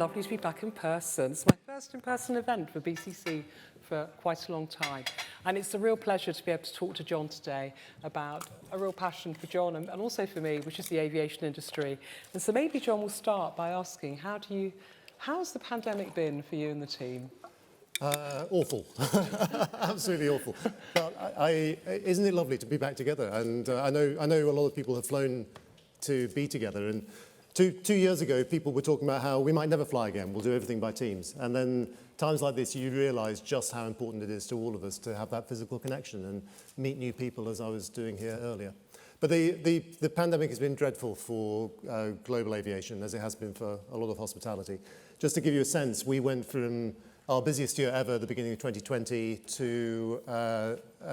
lovely to be back in person. It's my first in-person event for BCC for quite a long time. And it's a real pleasure to be able to talk to John today about a real passion for John and also for me, which is the aviation industry. And so maybe John will start by asking, how's the pandemic been for you and the team? Awful, absolutely awful. But isn't it lovely to be back together? And I know a lot of people have flown to be together. And two years ago, people were talking about how we might never fly again. We'll do everything by teams. And then times like this, you realise just how important it is to all of us to have that physical connection and meet new people, as I was doing here earlier. But the pandemic has been dreadful for global aviation, as it has been for a lot of hospitality. Just to give you a sense, we went from our busiest year ever at the beginning of 2020 to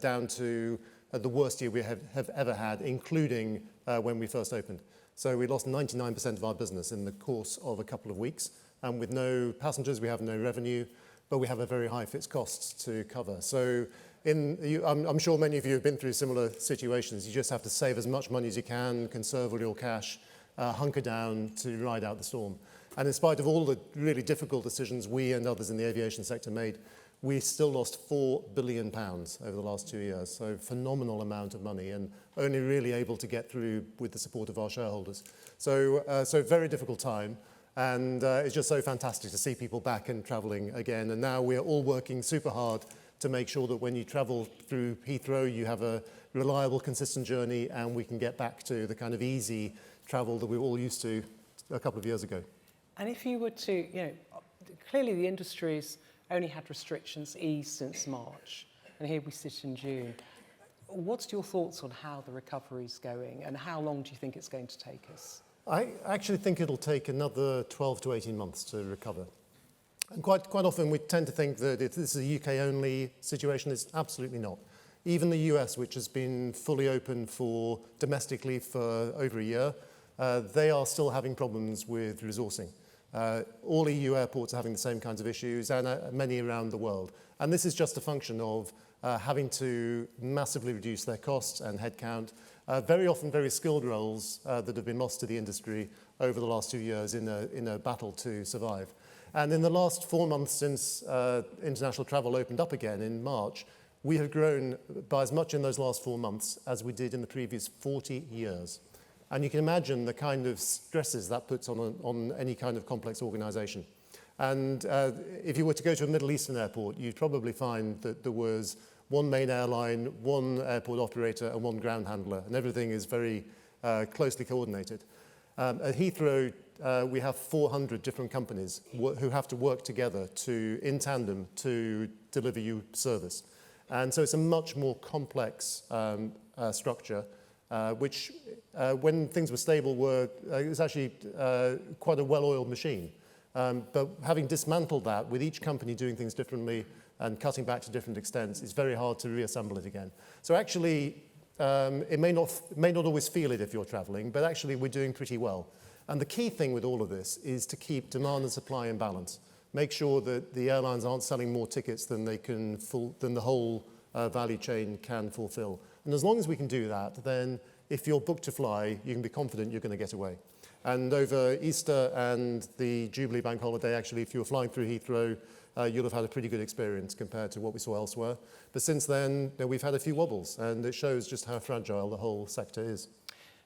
down to the worst year we have ever had, including when we first opened. So we lost 99% of our business in the course of a couple of weeks. And with no passengers, we have no revenue, but we have a very high fixed costs to cover. So I'm sure many of you have been through similar situations. You just have to save as much money as you can, conserve all your cash, hunker down to ride out the storm. And in spite of all the really difficult decisions we and others in the aviation sector made, we still lost £4 billion over the last 2 years. So phenomenal amount of money and only really able to get through with the support of our shareholders. So very difficult time. And it's just so fantastic to see people back and travelling again. And now we're all working super hard to make sure that when you travel through Heathrow, you have a reliable, consistent journey and we can get back to the kind of easy travel that we were all used to a couple of years ago. And if you were to, clearly the industry's only had restrictions eased since March, and here we sit in June. What's your thoughts on how the recovery's going, and how long do you think it's going to take us? I actually think it'll take another 12 to 18 months to recover. And quite often we tend to think that if this is a UK-only situation, it's absolutely not. Even the US, which has been fully open domestically for over a year, they are still having problems with resourcing. All EU airports are having the same kinds of issues, and many around the world. And this is just a function of having to massively reduce their costs and headcount. Very often very skilled roles that have been lost to the industry over the last 2 years in a battle to survive. And in the last 4 months since international travel opened up again in March, we have grown by as much in those last 4 months as we did in the previous 40 years. And you can imagine the kind of stresses that puts on any kind of complex organisation. And if you were to go to a Middle Eastern airport, you'd probably find that there was one main airline, one airport operator, and one ground handler, and everything is very closely coordinated. At Heathrow, we have 400 different companies who have to work together in tandem to deliver you service. And so it's a much more complex structure. Which, when things were stable, it was actually quite a well-oiled machine. But having dismantled that, with each company doing things differently and cutting back to different extents, it's very hard to reassemble it again. So actually, it may not always feel it if you're travelling, but actually we're doing pretty well. And the key thing with all of this is to keep demand and supply in balance. Make sure that the airlines aren't selling more tickets than the whole value chain can fulfill. And as long as we can do that, then if you're booked to fly, you can be confident you're going to get away. And over Easter and the Jubilee Bank holiday, actually, if you were flying through Heathrow, you'll have had a pretty good experience compared to what we saw elsewhere. But since then, we've had a few wobbles, and it shows just how fragile the whole sector is.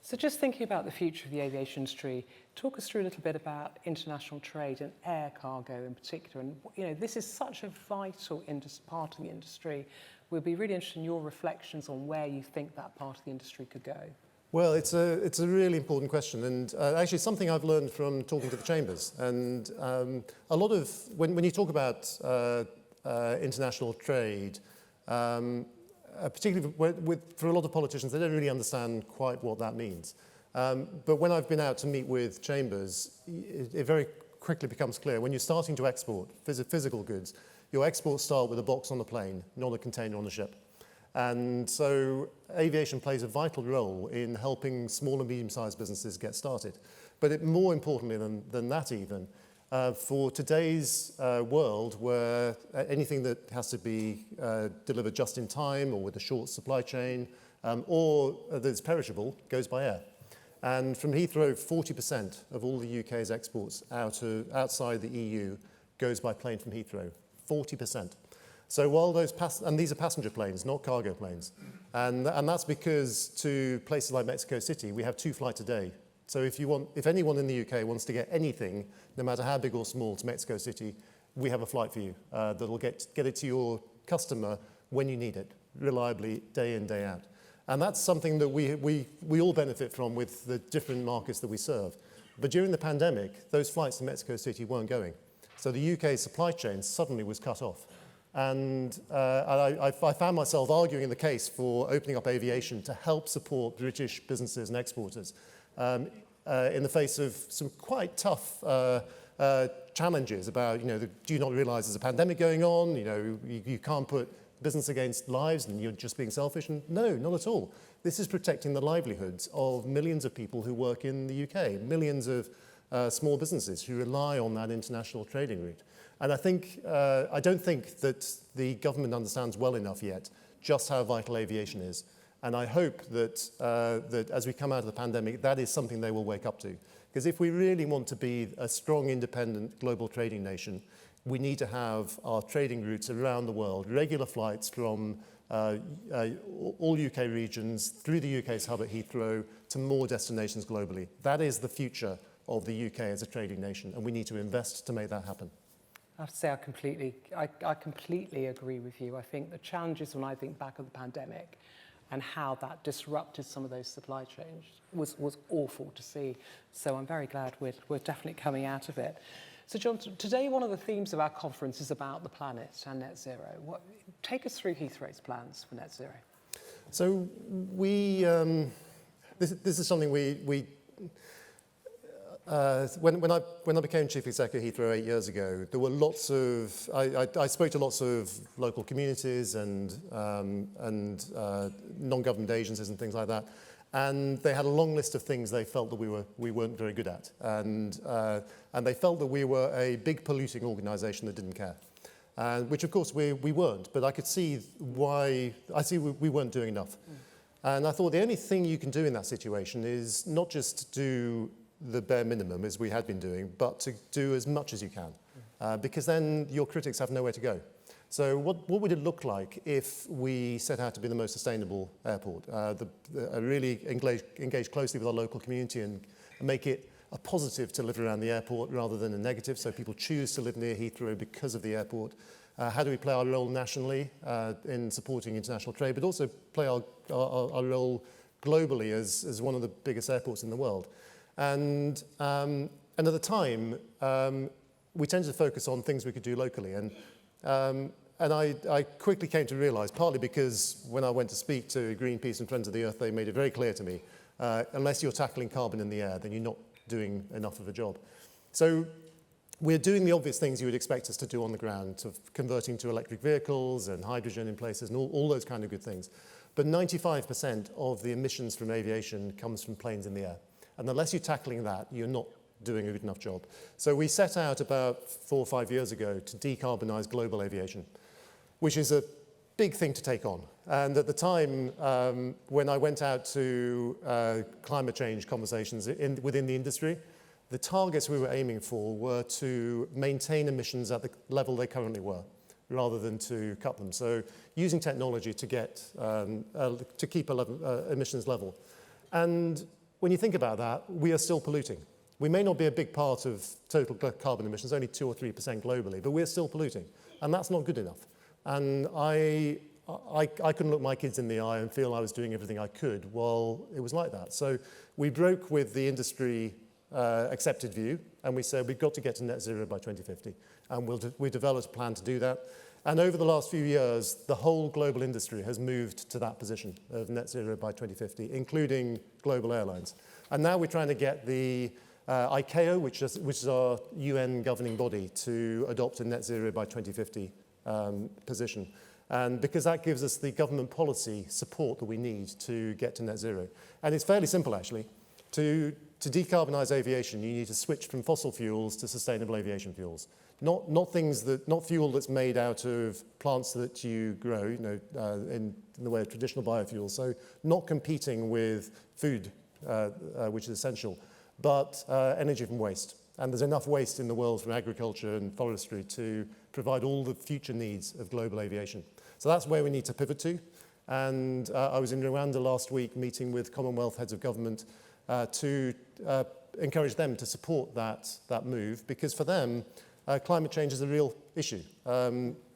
So just thinking about the future of the aviation industry, talk us through a little bit about international trade and air cargo in particular. And this is such a vital part of the industry. We'd be really interested in your reflections on where you think that part of the industry could go. Well, it's a really important question, and actually something I've learned from talking to the chambers. And a lot of when you talk about international trade, particularly for a lot of politicians, they don't really understand quite what that means. But when I've been out to meet with chambers, it very quickly becomes clear when you're starting to export physical goods. Your exports start with a box on the plane, not a container on the ship. And so aviation plays a vital role in helping small and medium-sized businesses get started. But more importantly than that even, for today's world where anything that has to be delivered just in time or with a short supply chain or that's perishable goes by air. And from Heathrow, 40% of all the UK's exports outside the EU goes by plane from Heathrow, 40%. So while and these are passenger planes, not cargo planes. And that's because to places like Mexico City, we have 2 flights a day. So if anyone in the UK wants to get anything, no matter how big or small, to Mexico City, we have a flight for you that'll get it to your customer when you need it, reliably, day in, day out. And that's something that we all benefit from with the different markets that we serve. But during the pandemic, those flights to Mexico City weren't going. So the UK supply chain suddenly was cut off. And I found myself arguing the case for opening up aviation to help support British businesses and exporters in the face of some quite tough challenges about, do you not realize there's a pandemic going on? You can't put business against lives and you're just being selfish. And no, not at all. This is protecting the livelihoods of millions of people who work in the UK, millions of small businesses who rely on that international trading route. And I don't think that the government understands well enough yet just how vital aviation is. And I hope that, that as we come out of the pandemic, that is something they will wake up to. Because if we really want to be a strong, independent global trading nation, we need to have our trading routes around the world, regular flights from all UK regions, through the UK's hub at Heathrow, to more destinations globally. That is the future of the UK as a trading nation, and we need to invest to make that happen. I have to say I completely agree with you. I think the challenges when I think back of the pandemic and how that disrupted some of those supply chains was awful to see. So I'm very glad we're definitely coming out of it. So John, today one of the themes of our conference is about the planet and net zero. Take us through Heathrow's plans for net zero. So this is something when I became chief executive of Heathrow 8 years ago, there were lots of I spoke to lots of local communities and non-government agencies and things like that, and they had a long list of things they felt that we weren't very good at, and they felt that we were a big polluting organisation that didn't care, which of course we weren't. But I could see why we weren't doing enough, and I thought the only thing you can do in that situation is not just do the bare minimum, as we had been doing, but to do as much as you can, because then your critics have nowhere to go. So what would it look like if we set out to be the most sustainable airport, really engage closely with our local community and make it a positive to live around the airport rather than a negative, so people choose to live near Heathrow because of the airport? How do we play our role nationally in supporting international trade, but also play our role globally as one of the biggest airports in the world? And at the time, we tended to focus on things we could do locally. And I quickly came to realize, partly because when I went to speak to Greenpeace and Friends of the Earth, they made it very clear to me, unless you're tackling carbon in the air, then you're not doing enough of a job. So we're doing the obvious things you would expect us to do on the ground, of converting to electric vehicles and hydrogen in places and all those kind of good things. But 95% of the emissions from aviation comes from planes in the air. And unless you're tackling that, you're not doing a good enough job. So we set out about 4 or 5 years ago to decarbonise global aviation, which is a big thing to take on. And at the time, when I went out to climate change conversations within the industry, the targets we were aiming for were to maintain emissions at the level they currently were, rather than to cut them. So using technology to keep emissions level. And when you think about that, we are still polluting. We may not be a big part of total carbon emissions, only 2 or 3% globally, but we're still polluting, and that's not good enough. And I couldn't look my kids in the eye and feel I was doing everything I could while it was like that. So we broke with the industry accepted view, and we said we've got to get to net zero by 2050, and we developed a plan to do that. And over the last few years, the whole global industry has moved to that position of net zero by 2050, including global airlines. And now we're trying to get the ICAO, which is our UN governing body, to adopt a net zero by 2050 position. And because that gives us the government policy support that we need to get to net zero. And it's fairly simple, actually. To decarbonise aviation, you need to switch from fossil fuels to sustainable aviation fuels. Not fuel that's made out of plants that you grow, in the way of traditional biofuels. So not competing with food which is essential, but energy from waste. And there's enough waste in the world from agriculture and forestry to provide all the future needs of global aviation. So that's where we need to pivot to. And I was in Rwanda last week meeting with Commonwealth heads of government to encourage them to support that move, because for them, climate change is a real issue.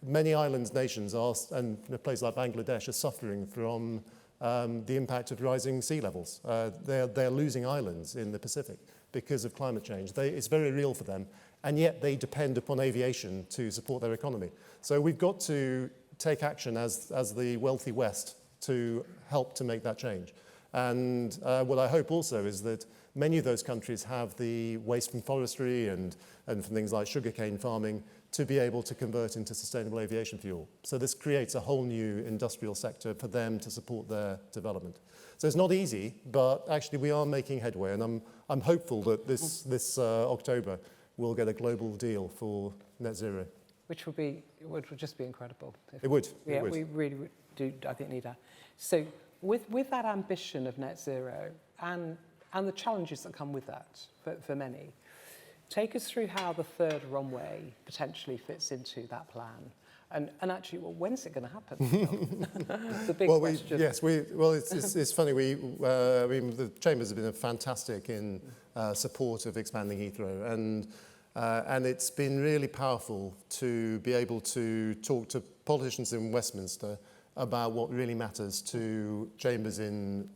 Many island nations are, and a place like Bangladesh, are suffering from the impact of rising sea levels. They're losing islands in the Pacific because of climate change. It's very real for them, and yet they depend upon aviation to support their economy. So we've got to take action as the wealthy West to help to make that change. And what I hope also is that many of those countries have the waste from forestry and from things like sugarcane farming to be able to convert into sustainable aviation fuel. So this creates a whole new industrial sector for them to support their development. So it's not easy, but actually we are making headway, and I'm hopeful that this October we'll get a global deal for net zero. Which would just be incredible. It would. Yeah, it would. we really do, I think, need that. So with that ambition of net zero and the challenges that come with that for many, take us through how the third runway potentially fits into that plan. And actually, well, when's it going to happen? The big question. It's funny. I mean, the Chambers have been fantastic in support of expanding Heathrow, and it's been really powerful to be able to talk to politicians in Westminster about what really matters to Chambers in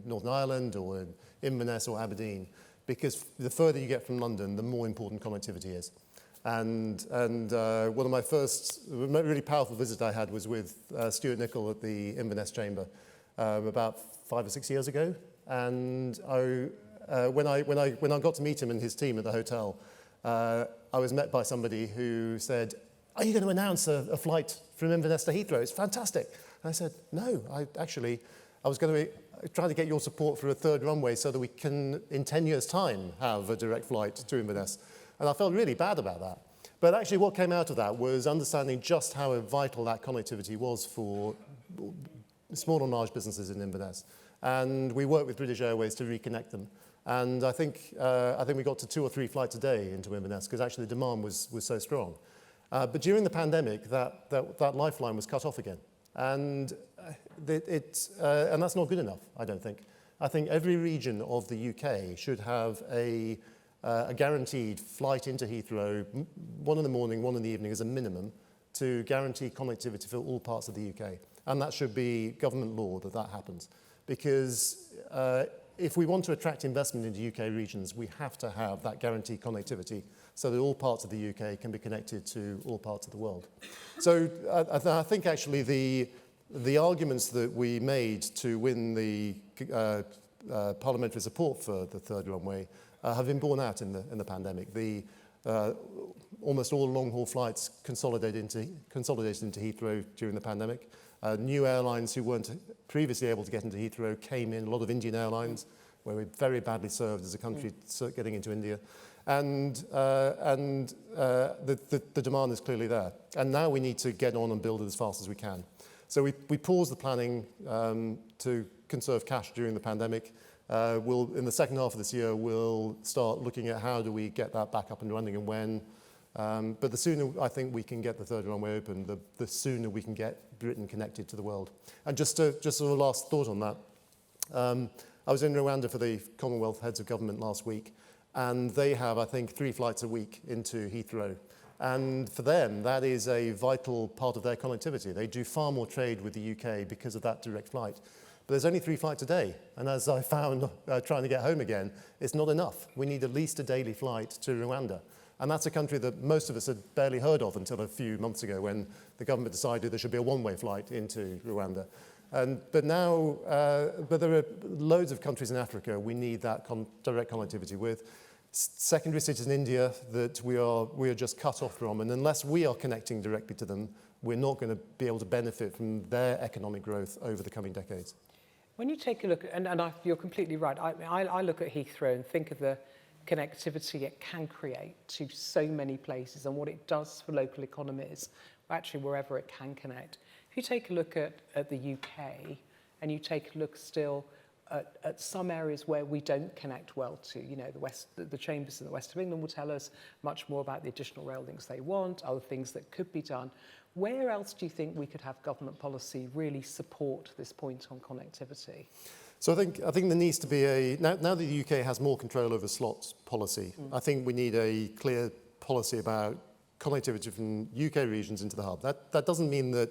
Northern Ireland or in Inverness or Aberdeen, because the further you get from London, the more important connectivity is. And one of my first really powerful visits I had was with Stuart Nicol at the Inverness Chamber about 5 or 6 years ago. And when I got to meet him and his team at the hotel, I was met by somebody who said, "Are you going to announce a flight from Inverness to Heathrow? It's fantastic." And I said, "No, I was going to try to get your support for a third runway so that we can, in 10 years' time, have a direct flight to Inverness." And I felt really bad about that. But actually what came out of that was understanding just how vital that connectivity was for small and large businesses in Inverness. And we worked with British Airways to reconnect them. And I think we got to 2 or 3 flights a day into Inverness because actually the demand was so strong. But during the pandemic, that lifeline was cut off again. And that's not good enough, I don't think. I think every region of the UK should have a guaranteed flight into Heathrow, 1 in the morning, 1 in the evening as a minimum, to guarantee connectivity for all parts of the UK. And that should be government law that happens. Because if we want to attract investment into UK regions, we have to have that guaranteed connectivity so that all parts of the UK can be connected to all parts of the world. So I think actually the arguments that we made to win the parliamentary support for the third runway have been borne out in the pandemic. Almost all long-haul flights consolidated into Heathrow during the pandemic. New airlines who weren't previously able to get into Heathrow came in, a lot of Indian airlines, where we're very badly served as a country getting into India. And the demand is clearly there. And now we need to get on and build it as fast as we can. So we paused the planning to conserve cash during the pandemic. In the second half of this year, we'll start looking at how do we get that back up and running and when. But the sooner I think we can get the third runway open, the sooner we can get Britain connected to the world. And just sort of last thought on that. I was in Rwanda for the Commonwealth heads of government last week, and they have, I think, 3 flights a week into Heathrow. And for them, that is a vital part of their connectivity. They do far more trade with the UK because of that direct flight. But there's only 3 flights a day. And as I found trying to get home again, it's not enough. We need at least a daily flight to Rwanda. And that's a country that most of us had barely heard of until a few months ago when the government decided there should be a one-way flight into Rwanda. But there are loads of countries in Africa we need that direct connectivity with. Secondary cities in India that we are just cut off from. And unless we are connecting directly to them, we're not going to be able to benefit from their economic growth over the coming decades. When you take a look, you're completely right. I look at Heathrow and think of the connectivity it can create to so many places and what it does for local economies, actually wherever it can connect. If you take a look at the UK and you take a look still at some areas where we don't connect well to, you know, the chambers in the west of England will tell us much more about the additional rail links they want, other things that could be done. Where else do you think we could have government policy really support this point on connectivity? So I think there needs to be now that the UK has more control over slots policy, I think we need a clear policy about connectivity from UK regions into the hub. That doesn't mean that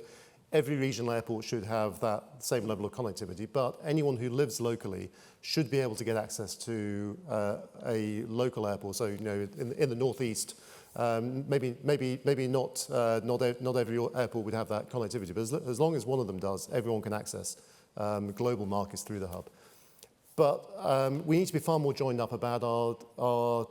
every regional airport should have that same level of connectivity, but anyone who lives locally should be able to get access to a local airport. So, you know, in the northeast, maybe not every airport would have that connectivity, but as long as one of them does, everyone can access global markets through the hub. But we need to be far more joined up about our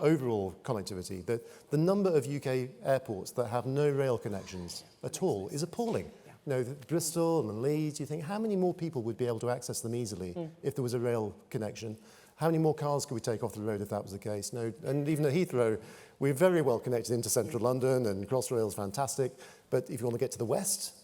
overall connectivity. The number of UK airports that have no rail connections at all is appalling. You know, Bristol and Leeds, you think, how many more people would be able to access them easily if there was a rail connection? How many more cars could we take off the road if that was the case? No, and even at Heathrow, we're very well connected into central London, and Crossrail is fantastic. But if you want to get to the west,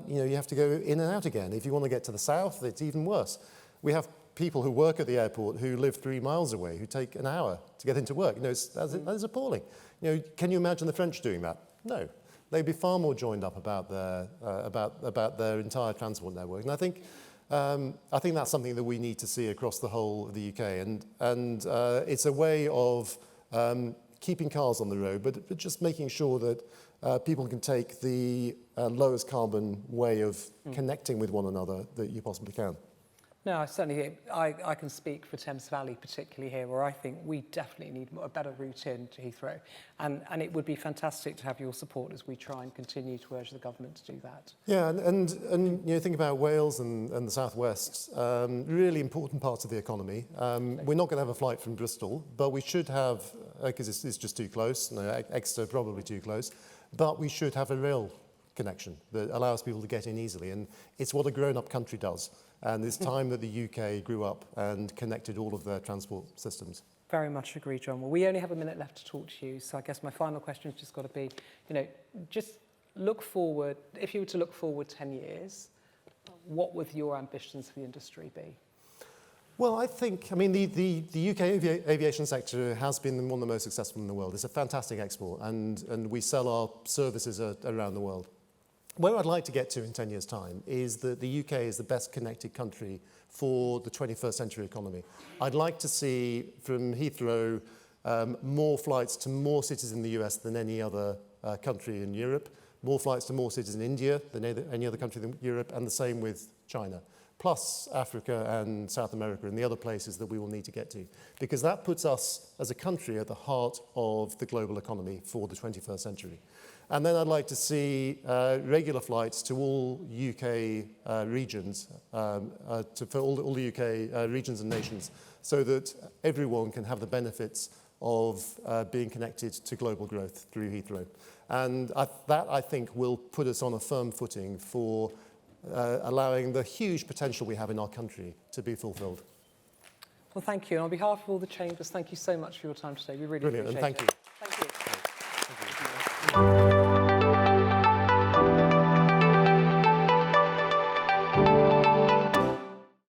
you know, you have to go in and out again. If you want to get to the south, it's even worse. We have people who work at the airport who live 3 miles away, who take an hour to get into work. You know, that is appalling. You know, can you imagine the French doing that? No. They'd be far more joined up about their entire transport network. And I think that's something that we need to see across the whole of the UK. And it's a way of keeping cars on the road, but just making sure that people can take the lowest carbon way of connecting with one another that you possibly can. No, I certainly think I can speak for Thames Valley, particularly here, where I think we definitely need a better route in to Heathrow. And it would be fantastic to have your support as we try and continue to urge the government to do that. Yeah, and you know, think about Wales and the southwest, really important parts of the economy. We're not going to have a flight from Bristol, but we should have, because it's just too close, Exeter probably too close, but we should have a rail connection that allows people to get in easily. And it's what a grown-up country does. And it's time that the UK grew up and connected all of their transport systems. Very much agree, John. Well, we only have a minute left to talk to you, so I guess my final question has just got to be, you know, just look forward, if you were to look forward 10 years, what would your ambitions for the industry be? Well, I mean, the UK aviation sector has been one of the most successful in the world. It's a fantastic export, and we sell our services around the world. Where I'd like to get to in 10 years' time is that the UK is the best connected country for the 21st century economy. I'd like to see from Heathrow more flights to more cities in the US than any other country in Europe, more flights to more cities in India than any other country in Europe, and the same with China, plus Africa and South America and the other places that we will need to get to, because that puts us as a country at the heart of the global economy for the 21st century. And then I'd like to see regular flights to all UK regions, for all the UK regions and nations, so that everyone can have the benefits of being connected to global growth through Heathrow. And that, I think, will put us on a firm footing for allowing the huge potential we have in our country to be fulfilled. Well, thank you. And on behalf of all the chambers, thank you so much for your time today. We really Brilliant, appreciate it. and thank you.